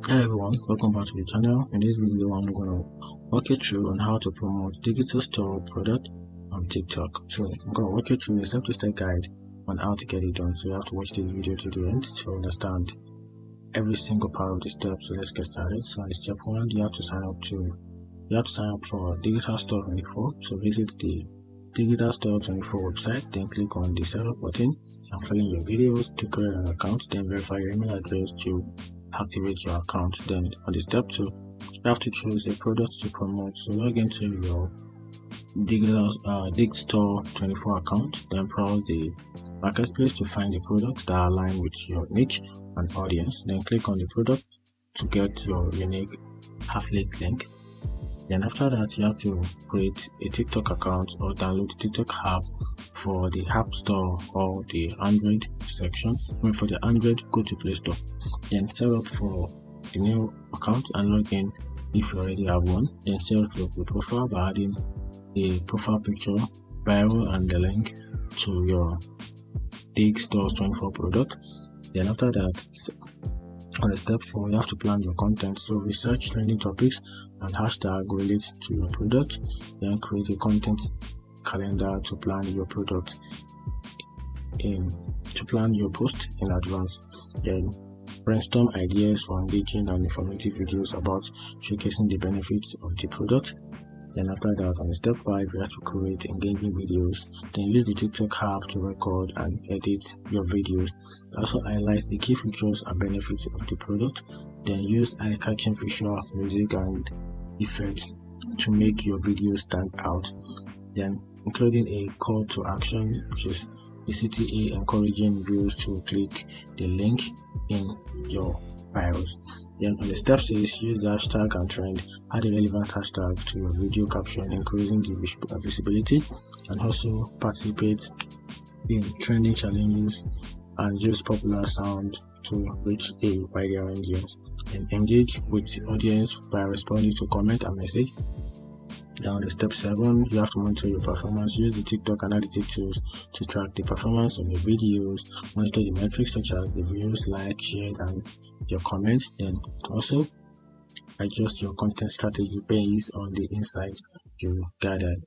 Hi everyone, welcome back to the channel. In this video, I'm going to walk you through on how to promote digital store product on TikTok. So I'm going to walk you through a step-to-step guide on how to get it done. So you have to watch this video to the end to understand every single part of the steps. So let's get started. So in step 1, you have to sign up for Digistore24. So visit the Digistore24 website, then click on the setup button and fill in your videos to create an account, then verify your email address to activate your account. Then on the step 2, you have to choose a product to promote. So log into your Digistore24 account, then browse the marketplace to find the products that align with your niche and audience. Then click on the product to get your unique affiliate link. Then after that, you have to create a TikTok account or download the TikTok app for the App Store or the Android section. For the Android, go to Play Store. Then set up for a new account and log in if you already have one. Then set up your profile by adding a profile picture, bio, and the link to your Digistore24 product. Then after that, on the step 4, you have to plan your content. So research trending topics and hashtag related to your product. Then create a content calendar to plan your post in advance. Then brainstorm ideas for engaging and informative videos about showcasing the benefits of the product. Then after that, on step 5, you have to create engaging videos. Then use the TikTok app to record and edit your videos. Also highlight the key features and benefits of the product. Then use eye-catching visual, music, and effects to make your video stand out. Then including a call to action, which is a CTA encouraging viewers to click the link in your bios. Then on the step 6, use the hashtag and trend. Add a relevant hashtag to your video caption, increasing the visibility, and also participate in trending challenges and use popular sound to reach a wider audience. And engage with the audience by responding to comment and message. Now, the step 7, you have to monitor your performance. Use the TikTok analytics tools to track the performance of your videos, monitor the metrics such as the views, like, shared, and your comments. Then also adjust your content strategy based on the insights you gathered.